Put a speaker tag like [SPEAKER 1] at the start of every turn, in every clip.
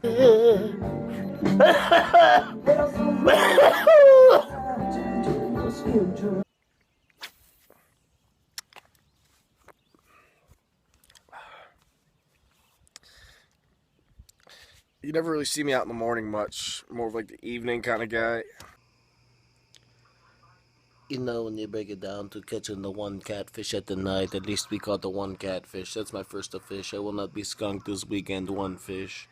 [SPEAKER 1] You never really see me out in the morning much. More of like the evening kind of guy.
[SPEAKER 2] You know, when you break it down to catching the one catfish at the night, at least we caught the one catfish. That's my first of fish. I will not be skunked this weekend, one fish.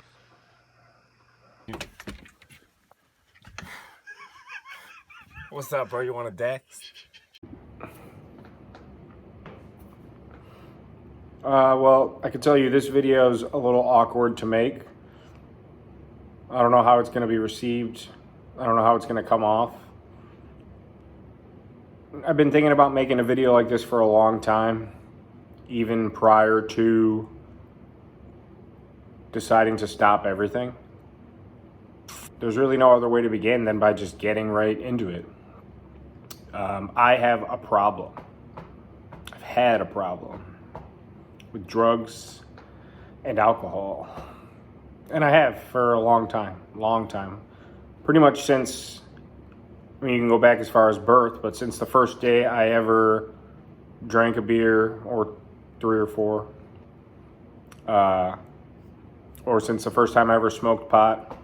[SPEAKER 1] What's up, bro? You want a Dex?
[SPEAKER 3] Well, I can tell you this video is a little awkward to make. I don't know how it's going to be received. I don't know how it's going to come off. I've been thinking about making a video like this for a long time, even prior to deciding to stop everything. There's really no other way to begin than by just getting right into it. I have a problem. I've had a problem with drugs and alcohol. And I have for a long time. Pretty much since, I mean, you can go back as far as birth, but since the first day I ever drank a beer, or 3 or 4, or since the first time I ever smoked pot.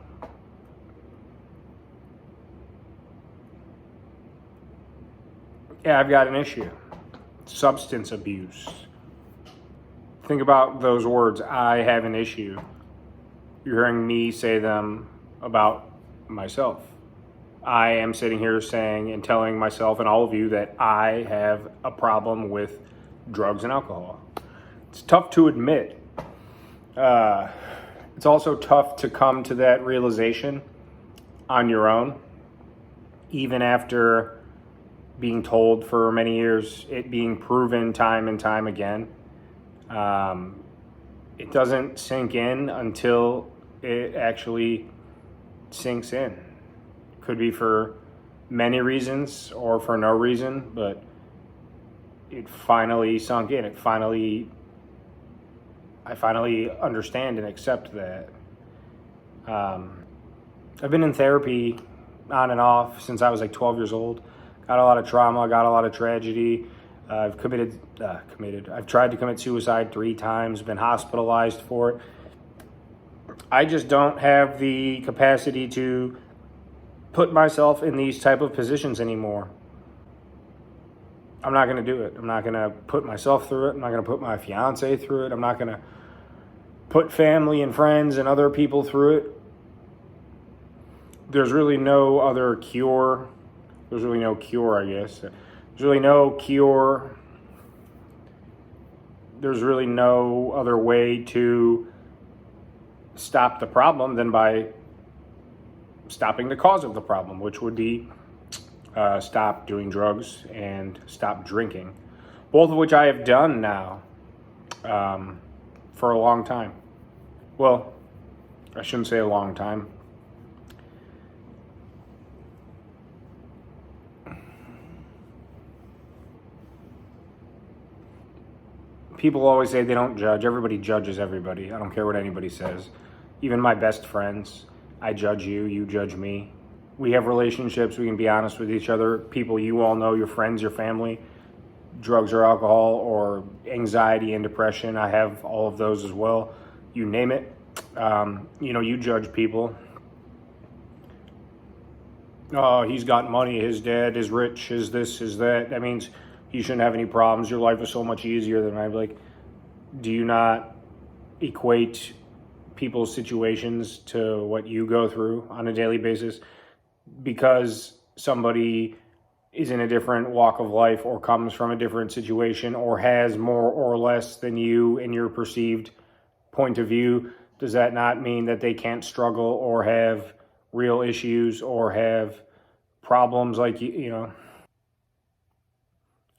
[SPEAKER 3] Yeah, I've got an issue. Substance abuse. Think about those words, I have an issue. You're hearing me say them about myself. I am sitting here saying and telling myself and all of you that I have a problem with drugs and alcohol. It's tough to admit. It's also tough to come to that realization on your own, even after being told for many years, it being proven time and time again. It doesn't sink in until it actually sinks in. Could be for many reasons or for no reason, but it finally sunk in. I finally understand and accept that. I've been in therapy on and off since I was like 12 years old. Got a lot of trauma, got a lot of tragedy. I've tried to commit suicide 3 times, been hospitalized for it. I just don't have the capacity to put myself in these type of positions anymore. I'm not going to do it. I'm not going to put myself through it. I'm not going to put my fiance through it. I'm not going to put family and friends and other people through it. There's really no other cure. There's really no cure, I guess. There's really no cure. There's really no other way to stop the problem than by stopping the cause of the problem, which would be stop doing drugs and stop drinking, both of which I have done now for a long time. Well, I shouldn't say a long time. People always say they don't judge. Everybody judges everybody. I don't care what anybody says. Even my best friends, I judge you, you judge me. We have relationships, we can be honest with each other. People you all know, your friends, your family, drugs or alcohol or anxiety and depression. I have all of those as well. You name it. You judge people. Oh, he's got money, his dad is rich, his this, his that. That means he shouldn't have any problems. Your life is so much easier than mine. Like, do you not equate people's situations to what you go through on a daily basis? Because somebody is in a different walk of life or comes from a different situation or has more or less than you in your perceived point of view, does that not mean that they can't struggle or have real issues or have problems like you?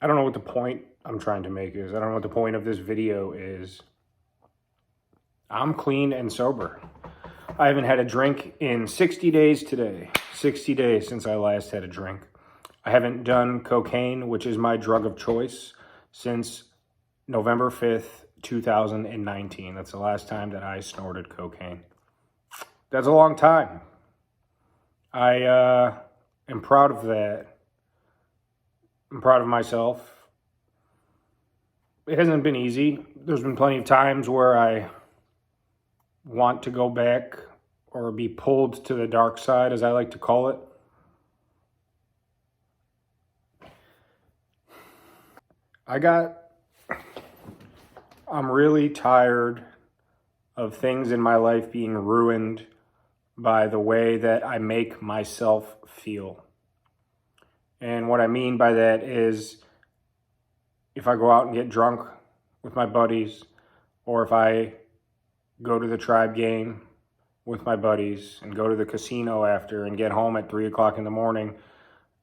[SPEAKER 3] I don't know what the point I'm trying to make is. I don't know what the point of this video is. I'm clean and sober. I haven't had a drink in 60 days today. 60 days since I last had a drink. I haven't done cocaine, which is my drug of choice, since November 5th, 2019. That's the last time that I snorted cocaine. That's a long time. I am proud of that. I'm proud of myself. It hasn't been easy. There's been plenty of times where I want to go back or be pulled to the dark side, as I like to call it. I'm really tired of things in my life being ruined by the way that I make myself feel. And what I mean by that is if I go out and get drunk with my buddies, or if I go to the tribe game with my buddies and go to the casino after and get home at 3 o'clock in the morning,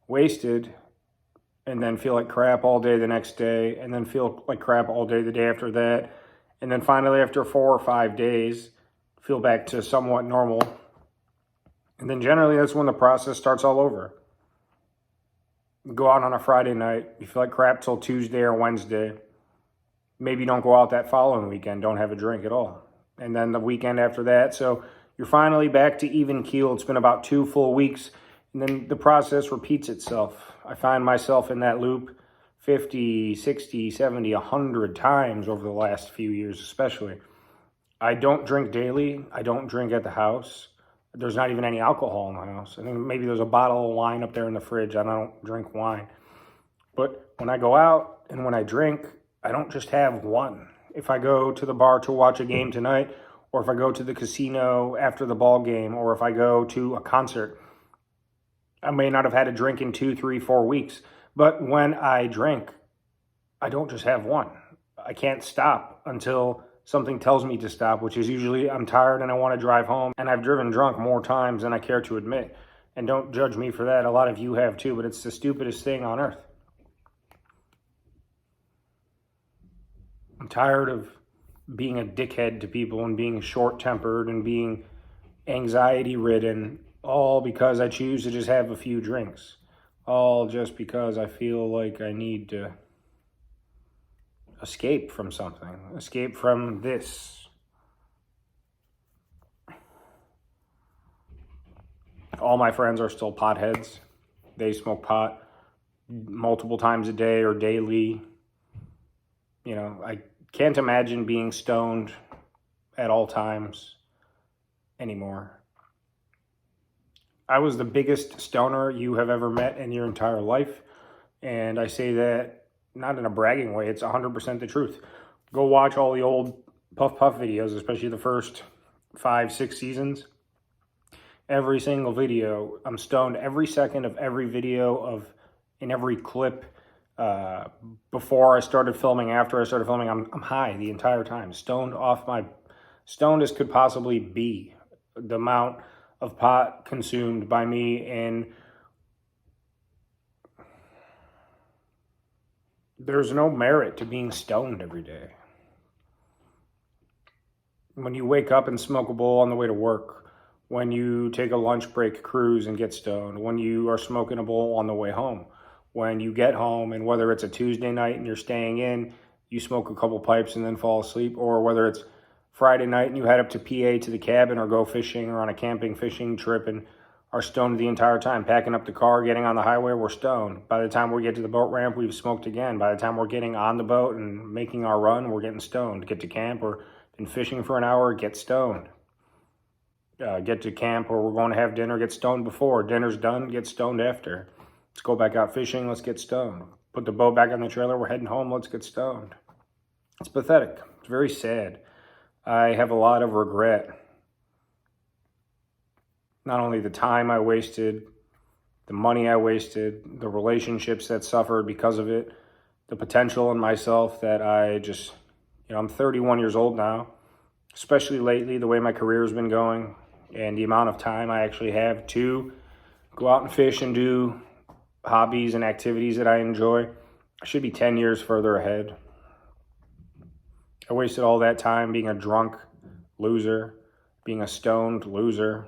[SPEAKER 3] wasted, and then feel like crap all day the next day, and then feel like crap all day the day after that, and then finally after 4 or 5 days, feel back to somewhat normal. And then generally that's when the process starts all over. You go out on a Friday night, you feel like crap till Tuesday or Wednesday. Maybe don't go out that following weekend, don't have a drink at all. And then the weekend after that, so you're finally back to even keel. It's been about 2 full weeks, and then the process repeats itself. I find myself in that loop 50, 60, 70, 100 times over the last few years especially. I don't drink daily. I don't drink at the house. There's not even any alcohol in the house. I think maybe there's a bottle of wine up there in the fridge. I don't drink wine. But when I go out and when I drink, I don't just have one. If I go to the bar to watch a game tonight, or if I go to the casino after the ball game, or if I go to a concert, I may not have had a drink in 2, 3, 4 weeks. But when I drink, I don't just have one. I can't stop until something tells me to stop, which is usually I'm tired and I want to drive home. And I've driven drunk more times than I care to admit. And don't judge me for that. A lot of you have too, but it's the stupidest thing on earth. I'm tired of being a dickhead to people and being short-tempered and being anxiety-ridden, all because I choose to just have a few drinks. All just because I feel like I need to escape from something, escape from this. All my friends are still potheads. They smoke pot multiple times a day or daily. You know, I can't imagine being stoned at all times anymore. I was the biggest stoner you have ever met in your entire life. And I say that not in a bragging way, it's 100% the truth. Go watch all the old Puff Puff videos, especially the first 5, 6 seasons. Every single video, I'm stoned every second of every video in every clip. Before I started filming, after I started filming, I'm high the entire time. Stoned as could possibly be. The amount of pot consumed by me, and there's no merit to being stoned every day. When you wake up and smoke a bowl on the way to work, when you take a lunch break cruise and get stoned, when you are smoking a bowl on the way home, when you get home, and whether it's a Tuesday night and you're staying in, you smoke a couple pipes and then fall asleep, or whether it's Friday night and you head up to PA to the cabin or go fishing or on a camping fishing trip and are stoned the entire time, packing up the car, getting on the highway, we're stoned. By the time we get to the boat ramp, we've smoked again. By the time we're getting on the boat and making our run, we're getting stoned. Get to camp or been fishing for an hour, get stoned. Get to camp or we're going to have dinner, get stoned before. Dinner's done, get stoned after. Let's go back out fishing, let's get stoned. Put the boat back on the trailer, we're heading home, let's get stoned. It's pathetic. It's very sad. I have a lot of regret. Not only the time I wasted, the money I wasted, the relationships that suffered because of it, the potential in myself that I just, I'm 31 years old now, especially lately, the way my career has been going and the amount of time I actually have to go out and fish and do hobbies and activities that I enjoy. I should be 10 years further ahead. I wasted all that time being a drunk loser, being a stoned loser.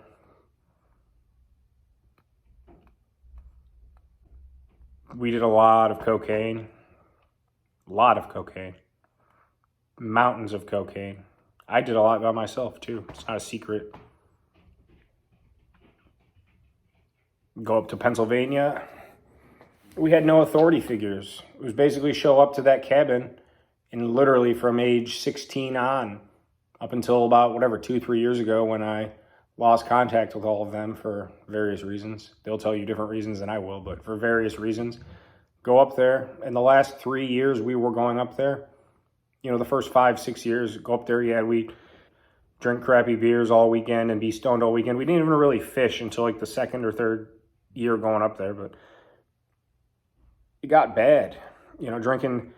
[SPEAKER 3] We did a lot of cocaine, mountains of cocaine. I did a lot by myself too. It's not a secret. Go up to Pennsylvania. We had no authority figures. It was basically show up to that cabin, and literally from age 16 on, up until about 2-3 years ago when I lost contact with all of them for various reasons. They'll tell you different reasons than I will, but for various reasons, go up there. In the last 3 years we were going up there, the first 5-6 years, go up there, we drink crappy beers all weekend and be stoned all weekend. We didn't even really fish until like the second or third year going up there, but it got bad. Drinking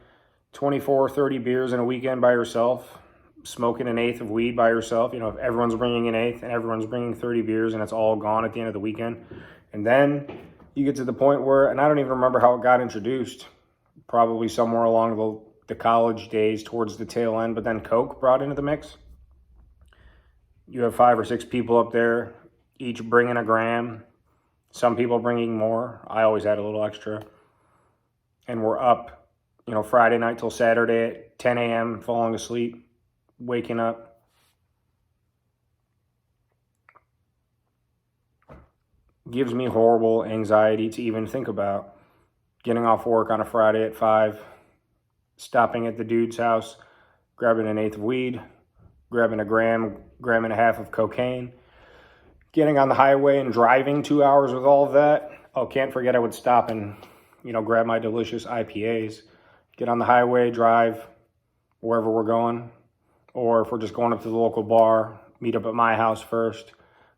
[SPEAKER 3] 24, 30 beers in a weekend by yourself, smoking an eighth of weed by yourself. If everyone's bringing an eighth and everyone's bringing 30 beers and it's all gone at the end of the weekend. And then you get to the point where, and I don't even remember how it got introduced, probably somewhere along the college days towards the tail end, but then Coke brought into the mix. You have 5 or 6 people up there, each bringing a gram. Some people bringing more. I always had a little extra. And we're up, Friday night till Saturday at 10 a.m., falling asleep, waking up. Gives me horrible anxiety to even think about getting off work on a Friday at 5, stopping at the dude's house, grabbing an eighth of weed, grabbing a gram and a half of cocaine, getting on the highway and driving 2 hours with all of that. Oh, can't forget I would stop and, grab my delicious IPAs, get on the highway, drive wherever we're going. Or if we're just going up to the local bar, meet up at my house first,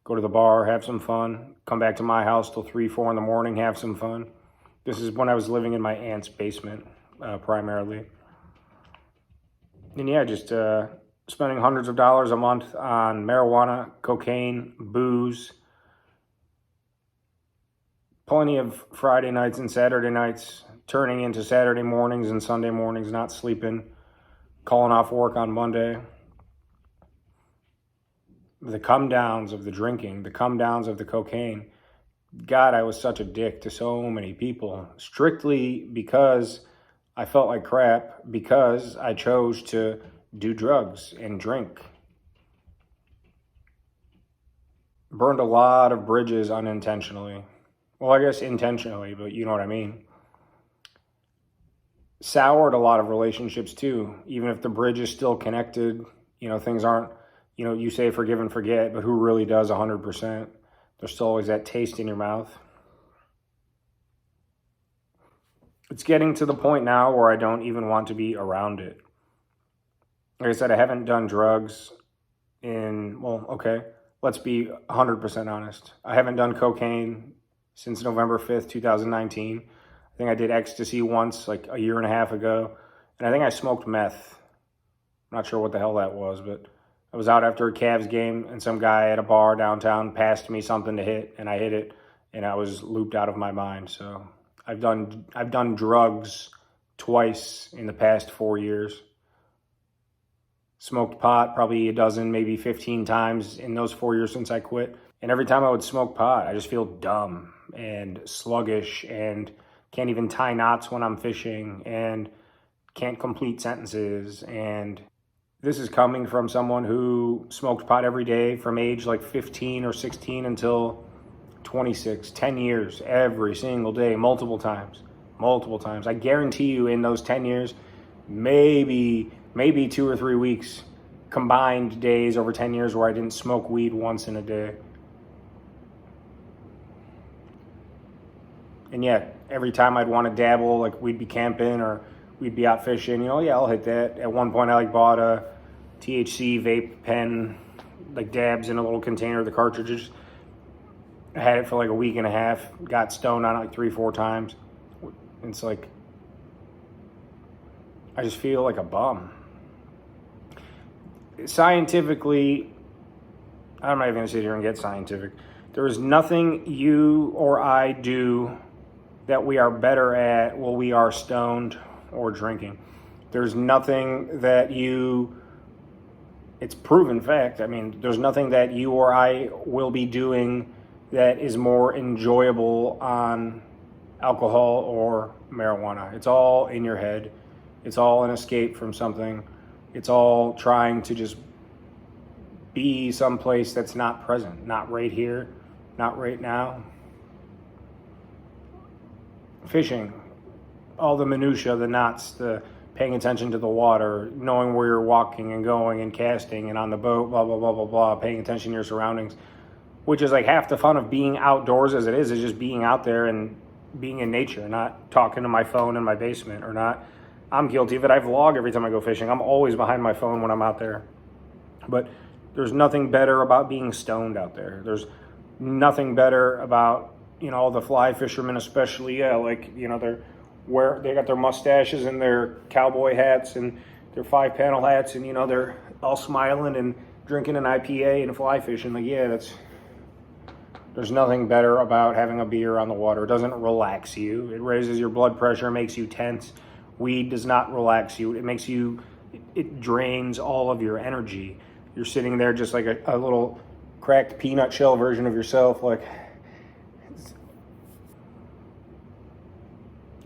[SPEAKER 3] go to the bar, have some fun, come back to my house till 3, 4 in the morning, have some fun. This is when I was living in my aunt's basement, primarily. And just spending hundreds of dollars a month on marijuana, cocaine, booze. Plenty of Friday nights and Saturday nights turning into Saturday mornings and Sunday mornings, not sleeping, calling off work on Monday. The come downs of the drinking, the come downs of the cocaine. God, I was such a dick to so many people, strictly because I felt like crap, because I chose to do drugs and drink. Burned a lot of bridges unintentionally. Well, I guess intentionally, but you know what I mean. Soured a lot of relationships too, even if the bridge is still connected. Things aren't, you say forgive and forget, but who really does 100%? There's still always that taste in your mouth. It's getting to the point now where I don't even want to be around it. Like I said, I haven't done drugs let's be 100% honest. I haven't done cocaine since November 5th, 2019. I think I did ecstasy once, like a year and a half ago. And I think I smoked meth. I'm not sure what the hell that was, but I was out after a Cavs game and some guy at a bar downtown passed me something to hit and I hit it and I was looped out of my mind. So I've done drugs twice in the past 4 years. Smoked pot probably a dozen, maybe 15 times in those 4 years since I quit. And every time I would smoke pot, I just feel dumb and sluggish and can't even tie knots when I'm fishing and can't complete sentences. And this is coming from someone who smoked pot every day from age like 15 or 16 until 26, 10 years, every single day, multiple times. I guarantee you in those 10 years, maybe 2 or 3 weeks, combined days over 10 years where I didn't smoke weed once in a day. And every time I'd want to dabble, like we'd be camping or we'd be out fishing, I'll hit that. At one point I bought a THC vape pen, like dabs in a little container, the cartridges. I had it for like a week and a half, got stoned on it like 3-4 times. It's like, I just feel like a bum. Scientifically, I'm not even going to sit here and get scientific. There is nothing you or I do that we are better at while we are stoned or drinking. There's nothing that it's proven fact. I mean, there's nothing that you or I will be doing that is more enjoyable on alcohol or marijuana. It's all in your head. It's all an escape from something. It's all trying to just be someplace that's not present, not right here, not right now. fishing, all the minutia, the knots, the paying attention to the water, knowing where you're walking and going and casting and on the boat, blah, blah, blah, blah, blah, paying attention to your surroundings, which is like half the fun of being outdoors as it is just being out there and being in nature, not talking to my phone in my basement or not. I'm guilty of it. I vlog every time I go fishing. I'm always behind my phone when I'm out there. But there's nothing better about being stoned out there. There's nothing better about, all the fly fishermen especially, they got their mustaches and their cowboy hats and their 5-panel hats, and they're all smiling and drinking an IPA and fly fishing. There's nothing better about having a beer on the water. It doesn't relax you. It raises your blood pressure, makes you tense. Weed does not relax you. It drains all of your energy. You're sitting there just like a little cracked peanut shell version of yourself.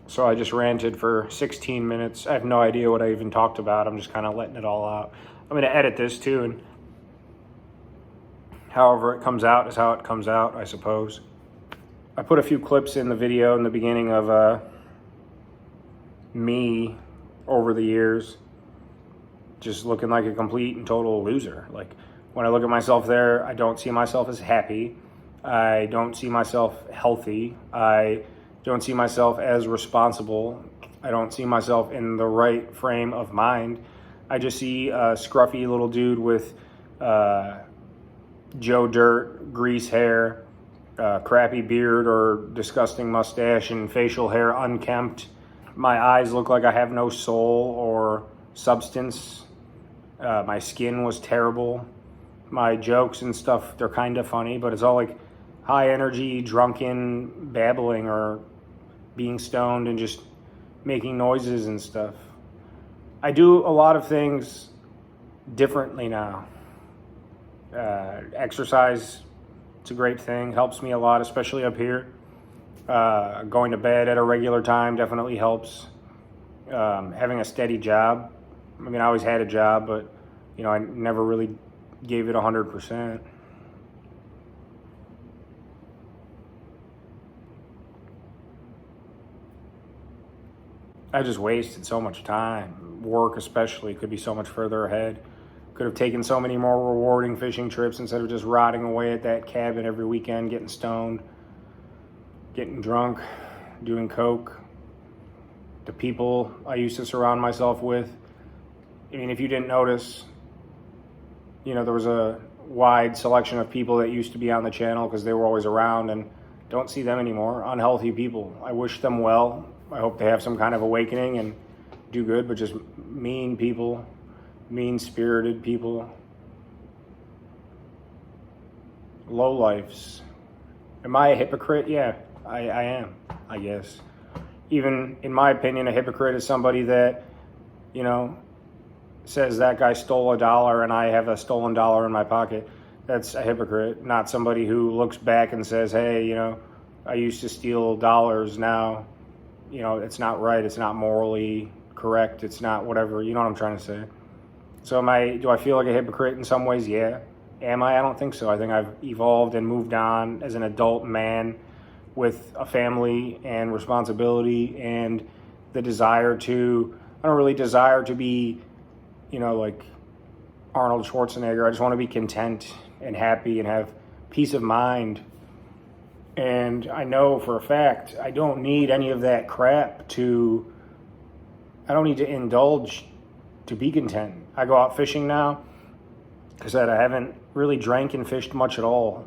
[SPEAKER 3] So I just ranted for 16 minutes. I have no idea what I even talked about. I'm just kind of letting it all out. I'm going to edit this too, and however it comes out is how it comes out, I suppose. I put a few clips in the video in the beginning of me over the years just looking like a complete and total loser. When I look at myself there, I don't see myself as happy. I don't see myself healthy. I don't see myself as responsible. I don't see myself in the right frame of mind. I just see a scruffy little dude with Joe Dirt, grease hair, crappy beard or disgusting mustache and facial hair unkempt. My eyes look like I have no soul or substance. My skin was terrible. My jokes and stuff, they're kind of funny, but it's all like high energy, drunken babbling or being stoned and just making noises and stuff. I do a lot of things differently now. Exercise, it's a great thing, helps me a lot, especially up here. Going to bed at a regular time definitely helps. Having a steady job. I always had a job, but I never really gave it 100%. I just wasted so much time. Work especially could be so much further ahead. Could have taken so many more rewarding fishing trips instead of just rotting away at that cabin every weekend, getting stoned, getting drunk, doing coke. The people I used to surround myself with. If you didn't notice, there was a wide selection of people that used to be on the channel because they were always around, and don't see them anymore. Unhealthy people. I wish them well. I hope they have some kind of awakening and do good, but just mean people, mean-spirited people, lowlifes. Am I a hypocrite? Yeah, I am, I guess. Even in my opinion, a hypocrite is somebody that, says that guy stole $1 and I have a stolen dollar in my pocket. That's a hypocrite, not somebody who looks back and says, hey, I used to steal dollars. Now, it's not right. It's not morally correct. It's not whatever. You know what I'm trying to say? So do I feel like a hypocrite in some ways? Yeah. Am I? I don't think so. I think I've evolved and moved on as an adult man with a family and responsibility and the desire to, I don't really desire to be, like Arnold Schwarzenegger. I just want to be content and happy and have peace of mind. And I know for a fact I don't need any of that crap I don't need to indulge to be content. I go out fishing now. Like I said, I haven't really drank and fished much at all.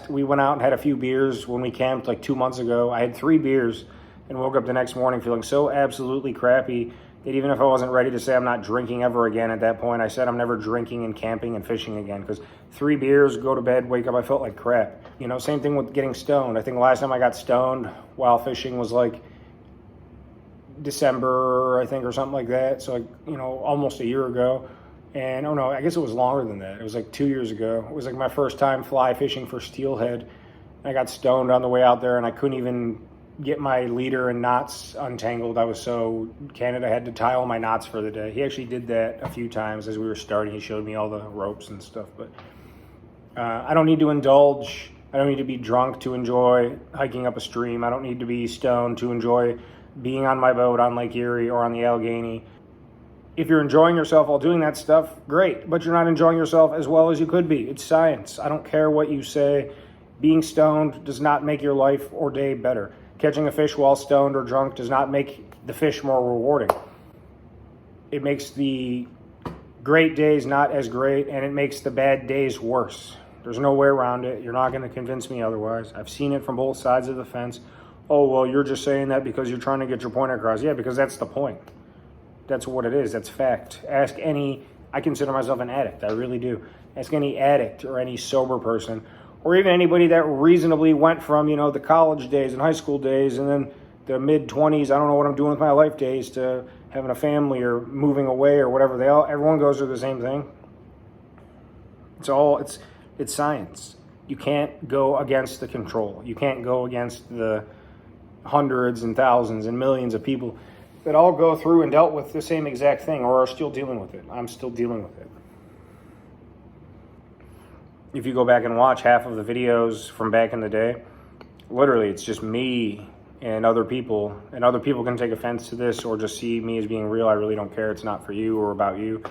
[SPEAKER 3] We went out and had a few beers when we camped like 2 months ago. I had 3 beers and woke up the next morning feeling so absolutely crappy that even if I wasn't ready to say I'm not drinking ever again at that point, I said I'm never drinking and camping and fishing again, because 3 beers, go to bed, wake up, I felt like crap. Same thing with getting stoned. I think the last time I got stoned while fishing was like December, I think, or something like that. So almost a year ago. And I guess it was longer than that. It was like 2 years ago. It was like my first time fly fishing for steelhead. I got stoned on the way out there, and I couldn't even get my leader and knots untangled. I was so candid. I had to tie all my knots for the day. He actually did that a few times as we were starting. He showed me all the ropes and stuff. But I don't need to indulge I don't need to be drunk to enjoy hiking up a stream. I don't need to be stoned to enjoy being on my boat on Lake Erie or on the Allegheny. If you're enjoying yourself while doing that stuff, great, but you're not enjoying yourself as well as you could be. It's science. I don't care what you say. Being stoned does not make your life or day better. Catching a fish while stoned or drunk does not make the fish more rewarding. It makes the great days not as great, and it makes the bad days worse. There's no way around it. You're not going to convince me otherwise. I've seen it from both sides of the fence. Oh, well, you're just saying that because you're trying to get your point across. Yeah, because that's the point. That's what it is. That's fact. Ask any, I consider myself an addict. I really do. Ask any addict or any sober person, or even anybody that reasonably went from, the college days and high school days and then the mid-20s, I don't know what I'm doing with my life days, to having a family or moving away or whatever. Everyone goes through the same thing. It's science. You can't go against the control. You can't go against the hundreds and thousands and millions of people that all go through and dealt with the same exact thing or are still dealing with it. I'm still dealing with it. If you go back and watch half of the videos from back in the day, literally it's just me and other people can take offense to this or just see me as being real. I really don't care. It's not for you or about you.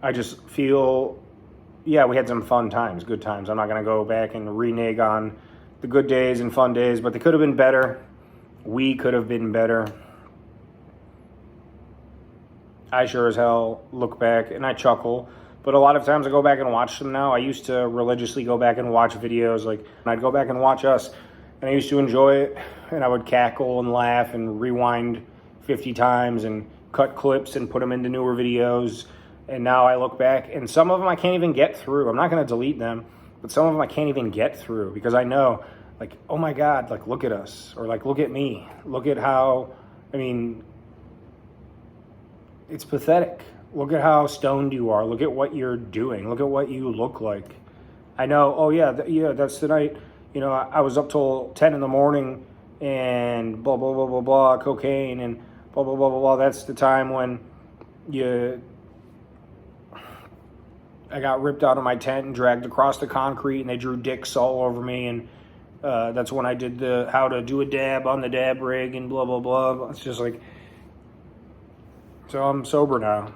[SPEAKER 3] I just feel, we had some fun times, good times. I'm not going to go back and renege on the good days and fun days, but they could have been better. We could have been better. I sure as hell look back and I chuckle, but a lot of times I go back and watch them now. I used to religiously go back and watch videos, and I'd go back and watch us, and I used to enjoy it, and I would cackle and laugh and rewind 50 times and cut clips and put them into newer videos. And now I look back, and some of them I can't even get through. I'm not going to delete them, but some of them I can't even get through because I know, oh my God, look at us, or look at me. Look at how, it's pathetic. Look at how stoned you are. Look at what you're doing. Look at what you look like. I know, that's the night, I was up till 10 in the morning and blah, blah, blah, blah, blah, cocaine and blah, blah, blah, blah, blah. That's the time when I got ripped out of my tent and dragged across the concrete and they drew dicks all over me. And that's when I did the how to do a dab on the dab rig and blah, blah, blah. It's just so I'm sober now.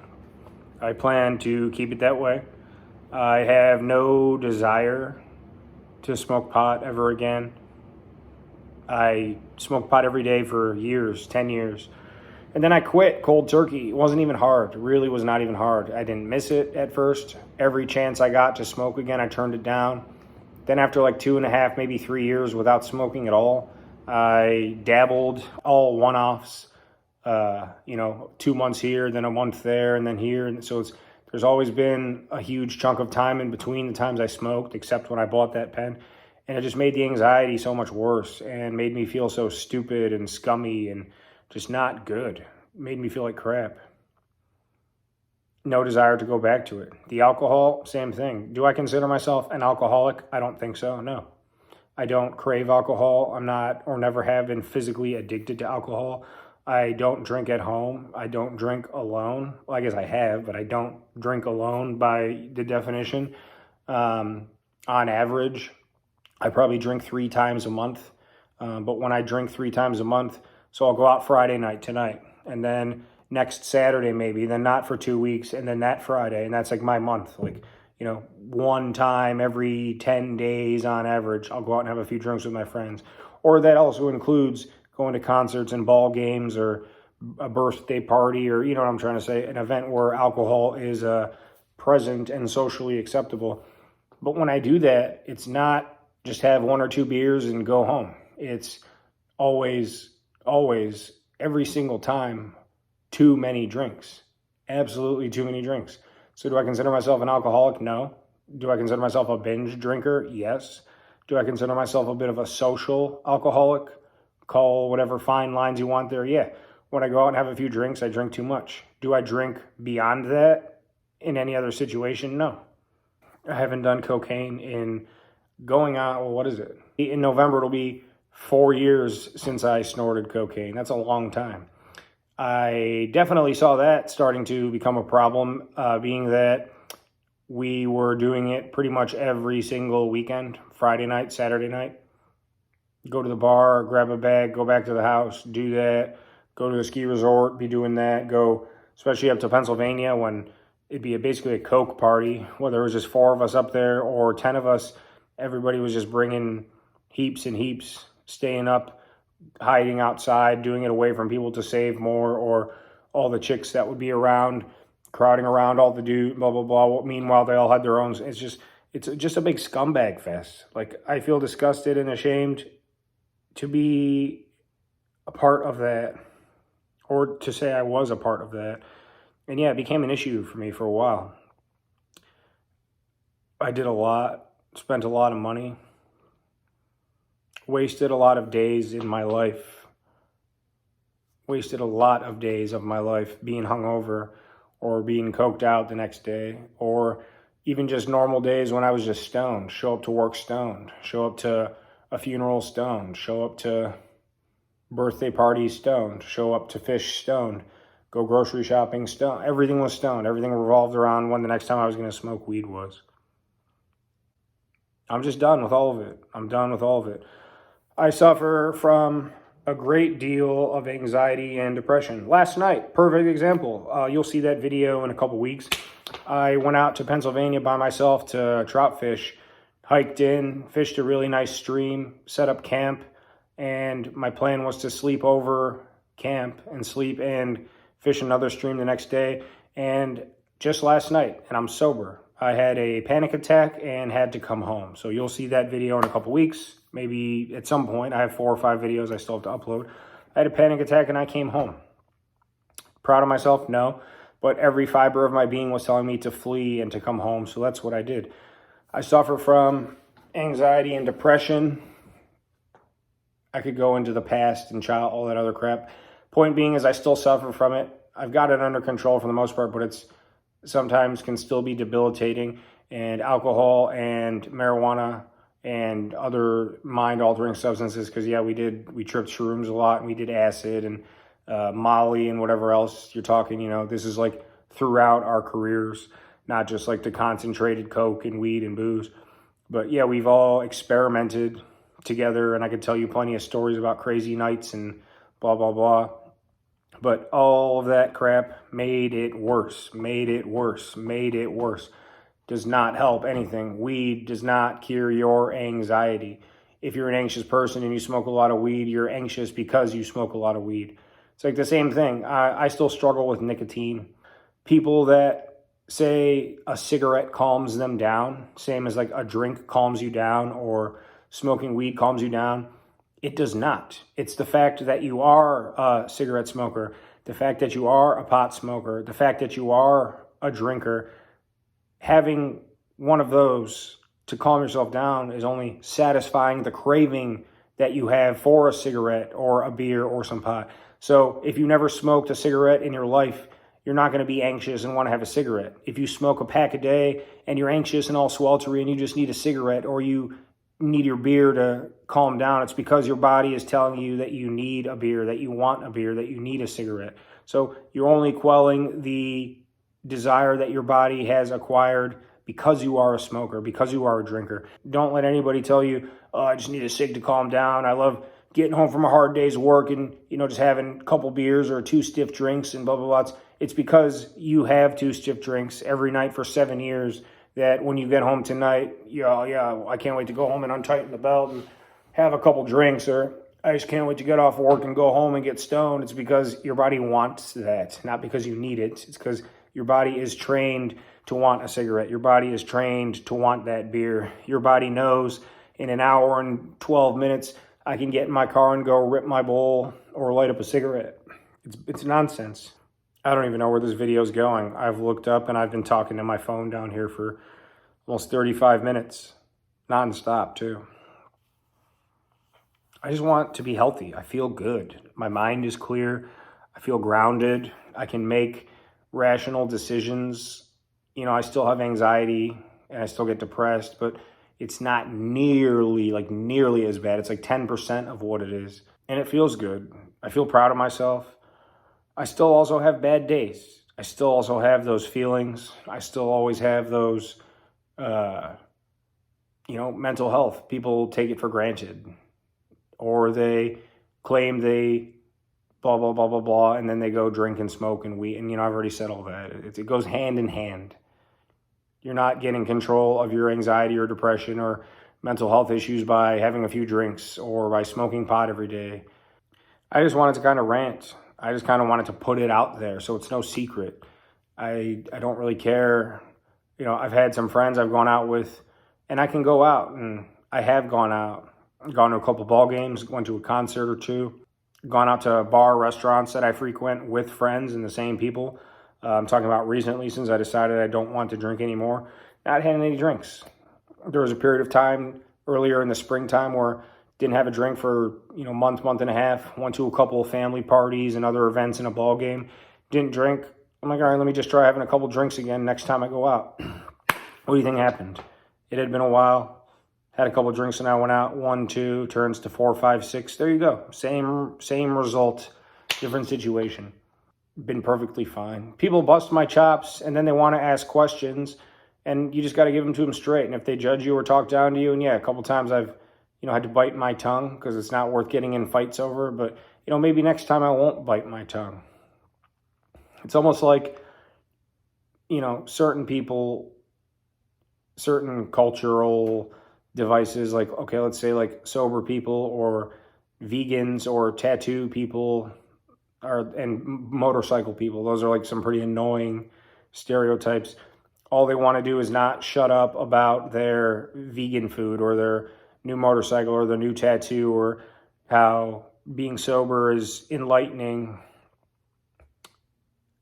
[SPEAKER 3] I plan to keep it that way. I have no desire to smoke pot ever again. I smoked pot every day for years, 10 years. And then I quit cold turkey. It wasn't even hard. It really was not even hard. I didn't miss it at first. Every chance I got to smoke again, I turned it down. Then after 2.5, maybe 3 years without smoking at all, I dabbled, all one-offs, 2 months here, then a month there, and then here. And so there's always been a huge chunk of time in between the times I smoked, except when I bought that pen. And it just made the anxiety so much worse and made me feel so stupid and scummy and just not good. It made me feel like crap. No desire to go back to it. The alcohol, same thing. Do I consider myself an alcoholic? I don't think so, no. I don't crave alcohol. I'm not, or never have been, physically addicted to alcohol. I don't drink at home. I don't drink alone. Well, I guess I have, but I don't drink alone by the definition. On average, I probably drink 3 times a month. But when I drink 3 times a month, so I'll go out Friday night tonight, and then next Saturday maybe, then not for 2 weeks, and then that Friday, and that's my month. One time every 10 days on average, I'll go out and have a few drinks with my friends. Or that also includes going to concerts and ball games or a birthday party or, what I'm trying to say, an event where alcohol is present and socially acceptable. But when I do that, it's not just have 1 or 2 beers and go home. It's always, every single time, too many drinks. Absolutely too many drinks. So do I consider myself an alcoholic? No. Do I consider myself a binge drinker? Yes. Do I consider myself a bit of a social alcoholic? Call whatever fine lines you want there. Yeah. When I go out and have a few drinks, I drink too much. Do I drink beyond that in any other situation? No. I haven't done cocaine in going on, what is it? In November, it'll be 4 years since I snorted cocaine. That's a long time. I definitely saw that starting to become a problem, being that we were doing it pretty much every single weekend, Friday night, Saturday night. Go to the bar, grab a bag, go back to the house, do that, go to the ski resort, be doing that, go, especially up to Pennsylvania when it'd be basically a Coke party, whether it was just 4 of us up there or 10 of us, everybody was just bringing heaps and heaps, staying up, hiding outside, doing it away from people to save more, or all the chicks that would be around, crowding around all the dudes, blah, blah, blah. Meanwhile, they all had their own. It's just a big scumbag fest. Like, I feel disgusted and ashamed to be a part of that, or to say I was a part of that. And yeah, it became an issue for me for a while. I did a lot, spent a lot of money, wasted a lot of days in my life, wasted a lot of days of my life being hungover or being coked out the next day, or even just normal days when I was just stoned. Show up to work stoned, show up to a funeral stoned, show up to birthday parties stoned, show up to fish stoned, go grocery shopping stoned. Everything was stoned. Everything revolved around when the next time I was going to smoke weed was. I'm just done with all of it. I'm done with all of it. I suffer from a great deal of anxiety and depression. Last night, perfect example. You'll see that video in a couple weeks. I went out to Pennsylvania by myself to trout fish, hiked in, fished a really nice stream, set up camp, and my plan was to sleep over camp and sleep and fish another stream the next day. And just last night, and I'm sober, I had a panic attack and had to come home. So you'll see that video in a couple weeks. Maybe at some point. I have 4 or 5 videos I still have to upload. I had a panic attack and I came home. Proud of myself? No. But every fiber of my being was telling me to flee and to come home. So that's what I did. I suffer from anxiety and depression. I could go into the past and all that other crap. Point being is I still suffer from it. I've got it under control for the most part, but it's sometimes can still be debilitating. And alcohol and marijuana and other mind-altering substances, because yeah, we tripped shrooms a lot, and we did acid and Molly and whatever else you're talking, this is like throughout our careers, not just like the concentrated Coke and weed and booze. But yeah, we've all experimented together, and I could tell you plenty of stories about crazy nights and blah, blah, blah. But all of that crap made it worse. Does not help anything. Weed does not cure your anxiety. If you're an anxious person and you smoke a lot of weed, you're anxious because you smoke a lot of weed. It's like the same thing. I still struggle with nicotine. People that say a cigarette calms them down, same as like a drink calms you down or smoking weed calms you down, it does not. It's the fact that you are a cigarette smoker, the fact that you are a pot smoker, the fact that you are a drinker. Having one of those to calm yourself down is only satisfying the craving that you have for a cigarette or a beer or some pot. So if you never smoked a cigarette in your life, you're not going to be anxious and want to have a cigarette. If you smoke a pack a day and you're anxious and all sweltery and you just need a cigarette, or you need your beer to calm down, it's because your body is telling you that you need a beer, that you want a beer, that you need a cigarette. So you're only quelling the desire that your body has acquired because you are a smoker, because you are a drinker. Don't let anybody tell you, oh, I just need a cig to calm down. I love getting home from a hard day's work and, just having a couple beers or 2 stiff drinks and blah, blah, blah. It's because you have 2 stiff drinks every night for 7 years that when you get home tonight, I can't wait to go home and untighten the belt and have a couple drinks, or I just can't wait to get off work and go home and get stoned. It's because your body wants that, not because you need it. It's because your body is trained to want a cigarette. Your body is trained to want that beer. Your body knows in an hour and 12 minutes, I can get in my car and go rip my bowl or light up a cigarette. It's nonsense. I don't even know where this video is going. I've looked up and I've been talking to my phone down here for almost 35 minutes, nonstop too. I just want to be healthy. I feel good. My mind is clear. I feel grounded. I can make rational decisions. I still have anxiety and I still get depressed, but it's not nearly as bad. It's like 10% of what it is. And it feels good. I feel proud of myself. I still also have bad days. I still also have those feelings. I still always have those, mental health. People take it for granted, or they claim they blah, blah, blah, blah, blah, and then they go drink and smoke and weed. And, I've already said all that. It goes hand in hand. You're not getting control of your anxiety or depression or mental health issues by having a few drinks or by smoking pot every day. I just wanted to kind of rant. I just kind of wanted to put it out there so it's no secret. I don't really care. I've had some friends I've gone out with, and I can go out, and I have gone out. Gone to a couple ball games, went to a concert or two, gone out to bar restaurants that I frequent with friends and the same people. I'm talking about recently, since I decided I don't want to drink anymore. Not having any drinks. There was a period of time earlier in the springtime where didn't have a drink for month and a half. Went to a couple of family parties and other events and a ball game. Didn't drink. I'm like, all right, let me just try having a couple drinks again next time I go out. What do you think happened? It had been a while. Had a couple drinks and I went out. 1, 2 turns to 4, 5, 6. There you go. Same result, different situation. Been perfectly fine. People bust my chops and then they want to ask questions, and you just got to give them straight. And if they judge you or talk down to you, and yeah, a couple times I've had to bite my tongue because it's not worth getting in fights over. But maybe next time I won't bite my tongue. It's almost like certain people, certain cultural devices, like, okay, let's say like sober people or vegans or tattoo people and motorcycle people. Those are like some pretty annoying stereotypes. All they want to do is not shut up about their vegan food or their new motorcycle or their new tattoo or how being sober is enlightening.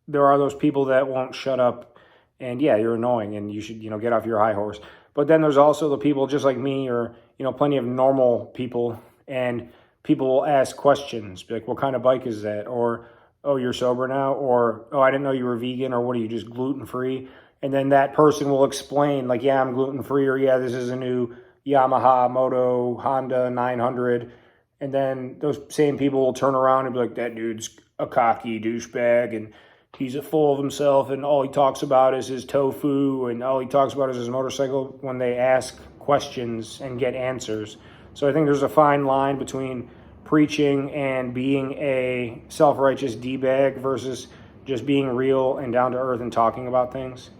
[SPEAKER 3] There are those people that won't shut up, and yeah, you're annoying and you should, get off your high horse. But then there's also the people just like me or, plenty of normal people, and people will ask questions, be like, what kind of bike is that? Or, oh, you're sober now? Or, oh, I didn't know you were vegan, or what are you, just gluten-free? And then that person will explain, like, yeah, I'm gluten-free, or yeah, this is a new Yamaha, Moto, Honda 900. And then those same people will turn around and be like, that dude's a cocky douchebag, and he's full of himself, and all he talks about is his tofu, and all he talks about is his motorcycle, when they ask questions and get answers. So I think there's a fine line between preaching and being a self-righteous D-bag versus just being real and down to earth and talking about things.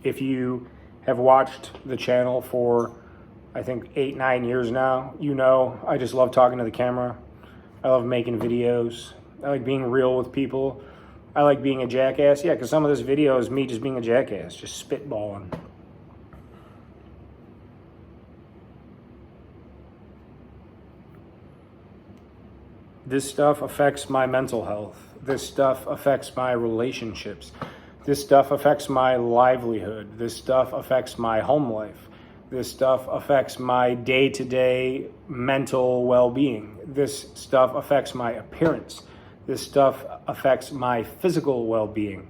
[SPEAKER 3] If you have watched the channel for, I think, 8-9 years now, I just love talking to the camera. I love making videos. I like being real with people. I like being a jackass. Yeah, because some of this video is me just being a jackass, just spitballing. This stuff affects my mental health. This stuff affects my relationships. This stuff affects my livelihood. This stuff affects my home life. This stuff affects my day-to-day mental well-being. This stuff affects my appearance. This stuff affects my physical well-being.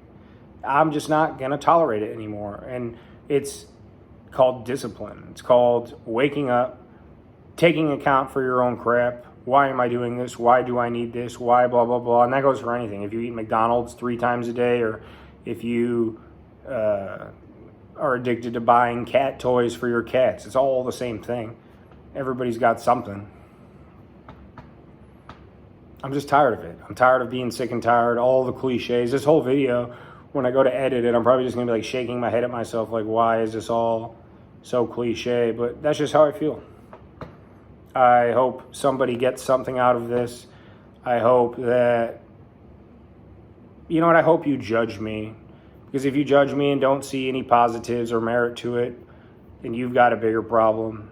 [SPEAKER 3] I'm just not going to tolerate it anymore. And it's called discipline. It's called waking up, taking account for your own crap. Why am I doing this? Why do I need this? Why blah, blah, blah. And that goes for anything. If you eat McDonald's 3 times a day, or if you are addicted to buying cat toys for your cats, it's all the same thing. Everybody's got something. I'm just tired of it. I'm tired of being sick and tired, all the cliches. This whole video, when I go to edit it, I'm probably just going to be like shaking my head at myself, like, why is this all so cliche? But that's just how I feel. I hope somebody gets something out of this. I hope that, I hope you judge me. Because if you judge me and don't see any positives or merit to it, then you've got a bigger problem.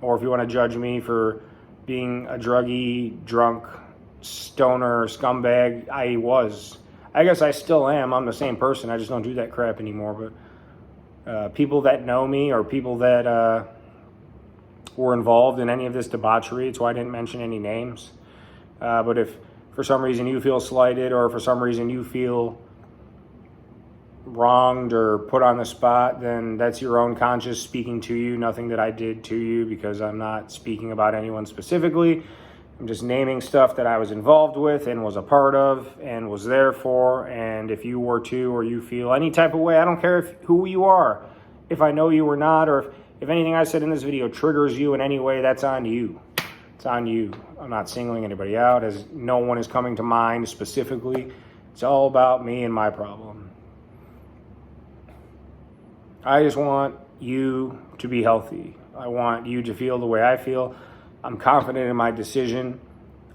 [SPEAKER 3] Or if you want to judge me for being a druggy, drunk, stoner, scumbag, I guess I still am. I'm the same person. I just don't do that crap anymore. But people that know me, or people that were involved in any of this debauchery, it's why I didn't mention any names. But if for some reason you feel slighted, or for some reason you feel wronged or put on the spot, then that's your own conscience speaking to you. Nothing that I did to you, because I'm not speaking about anyone specifically. I'm just naming stuff that I was involved with and was a part of and was there for. And if you were too, or you feel any type of way, I don't care who you are, if I know you or not, or if anything I said in this video triggers you in any way, that's on you. It's on you. I'm not singling anybody out, as no one is coming to mind specifically. It's all about me and my problem. I just want you to be healthy. I want you to feel the way I feel. I'm confident in my decision.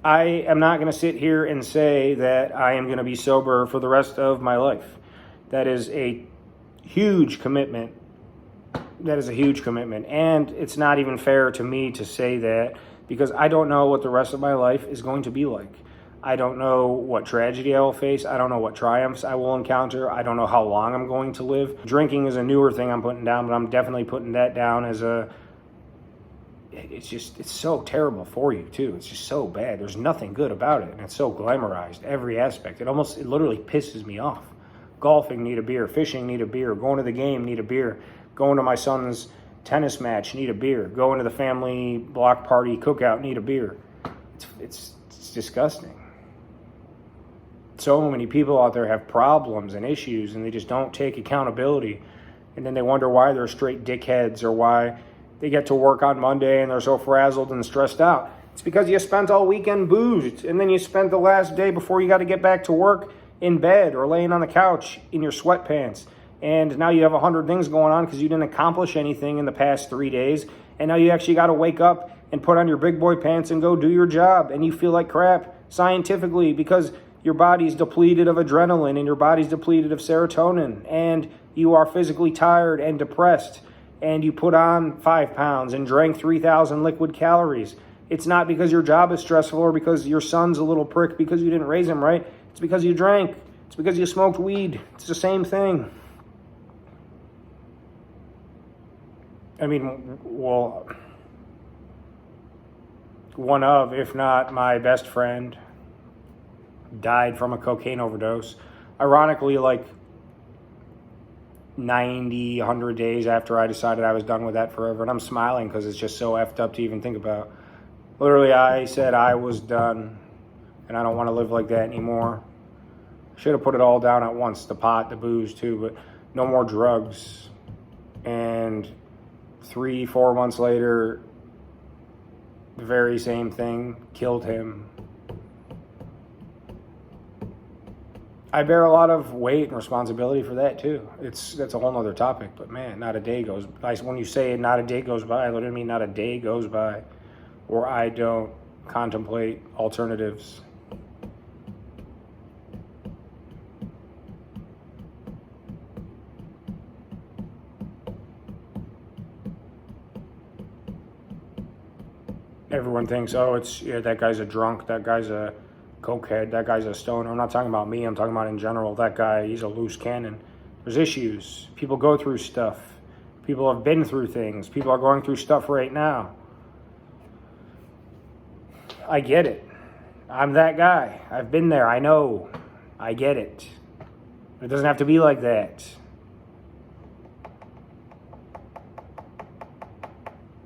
[SPEAKER 3] I am not going to sit here and say that I am going to be sober for the rest of my life. That is a huge commitment. That is a huge commitment. And it's not even fair to me to say that, because I don't know what the rest of my life is going to be like. I don't know what tragedy I will face. I don't know what triumphs I will encounter. I don't know how long I'm going to live. Drinking is a newer thing I'm putting down, but I'm definitely putting that down as it's so terrible for you too. It's just so bad. There's nothing good about it. And it's so glamorized, every aspect. It literally pisses me off. Golfing, need a beer. Fishing, need a beer. Going to the game, need a beer. Going to my son's tennis match, need a beer. Going to the family block party cookout, need a beer. It's disgusting. So many people out there have problems and issues, and they just don't take accountability. And then they wonder why they're straight dickheads, or why they get to work on Monday and they're so frazzled and stressed out. It's because you spent all weekend boozed, and then you spent the last day before you got to get back to work in bed or laying on the couch in your sweatpants. And now you have 100 things going on because you didn't accomplish anything in the past 3 days. And now you actually got to wake up and put on your big boy pants and go do your job. And you feel like crap scientifically because your body's depleted of adrenaline and your body's depleted of serotonin. And you are physically tired and depressed. And you put on 5 pounds and drank 3,000 liquid calories. It's not because your job is stressful or because your son's a little prick because you didn't raise him right. It's because you drank. It's because you smoked weed. It's the same thing. I mean, well, one of, if not my best friend, died from a cocaine overdose. Ironically, like 90, 100 days after I decided I was done with that forever. And I'm smiling because it's just so effed up to even think about. Literally, I said I was done and I don't want to live like that anymore. Should have put it all down at once, the pot, the booze too, but no more drugs. And 3-4 months later, the very same thing killed him. I bear a lot of weight and responsibility for that too. That's a whole nother topic, but man, not a day goes by. When you say not a day goes by, I literally mean not a day goes by where I don't contemplate alternatives. Everyone thinks, oh, that guy's a drunk, that guy's a cokehead, that guy's a stoner. I'm not talking about me, I'm talking about in general. That guy, he's a loose cannon. There's issues. People go through stuff. People have been through things. People are going through stuff right now. I get it. I'm that guy. I've been there. I know. I get it. It doesn't have to be like that.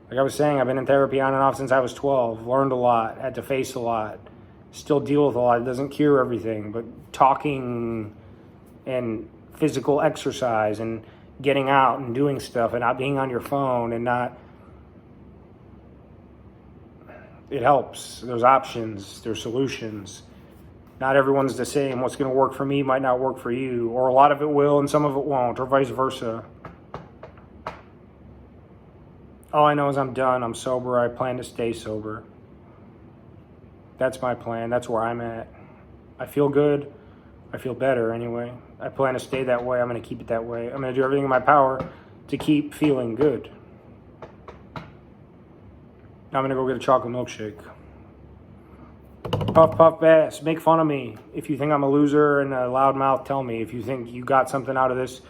[SPEAKER 3] Like I was saying, I've been in therapy on and off since I was 12. Learned a lot. Had to face a lot. Still deal with a lot. It doesn't cure everything. But talking and physical exercise and getting out and doing stuff and not being on your phone and not... It helps. There's options. There's solutions. Not everyone's the same. What's going to work for me might not work for you. Or a lot of it will and some of it won't. Or vice versa. All I know is I'm done. I'm sober. I plan to stay sober. That's my plan. That's where I'm at. I feel good. I feel better anyway. I plan to stay that way. I'm going to keep it that way. I'm going to do everything in my power to keep feeling good. Now I'm going to go get a chocolate milkshake. Puff, puff, bass. Make fun of me. If you think I'm a loser and a loudmouth, tell me. If you think you got something out of this,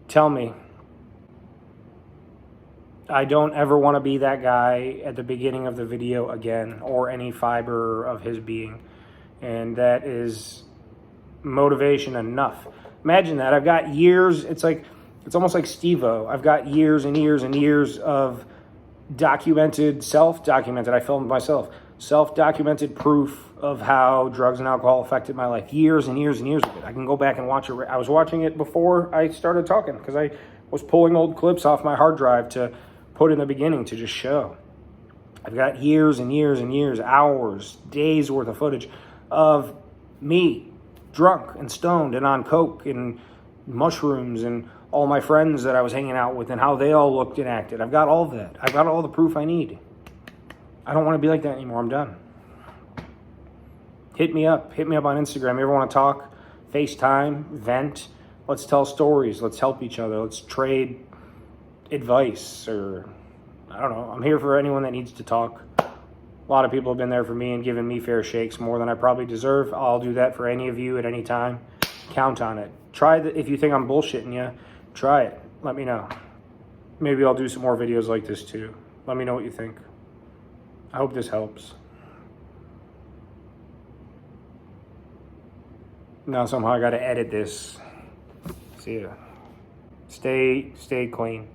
[SPEAKER 3] tell me. I don't ever want to be that guy at the beginning of the video again, or any fiber of his being. And that is motivation enough. Imagine that. I've got years. It's almost like Steve-O. I've got years and years and years of self-documented. I filmed myself. self-documented proof of how drugs and alcohol affected my life. Years and years and years of it. I can go back and watch it. I was watching it before I started talking because I was pulling old clips off my hard drive to put in the beginning to just show. I've got years and years and years, hours, days worth of footage of me drunk and stoned and on coke and mushrooms and all my friends that I was hanging out with and how they all looked and acted. I've got all of that. I've got all the proof I need. I don't want to be like that anymore. I'm done. Hit me up. Hit me up on Instagram. You ever want to talk? FaceTime, vent. Let's tell stories. Let's help each other. Let's trade advice, or I don't know. I'm here for anyone that needs to talk. A lot of people have been there for me and given me fair shakes, more than I probably deserve. I'll do that for any of you at any time. Count on it. Try that. If you think I'm bullshitting you, try it. Let me know. Maybe I'll do some more videos like this too. Let me know what you think. I hope this helps. Now somehow I got to edit this. See ya. Stay clean.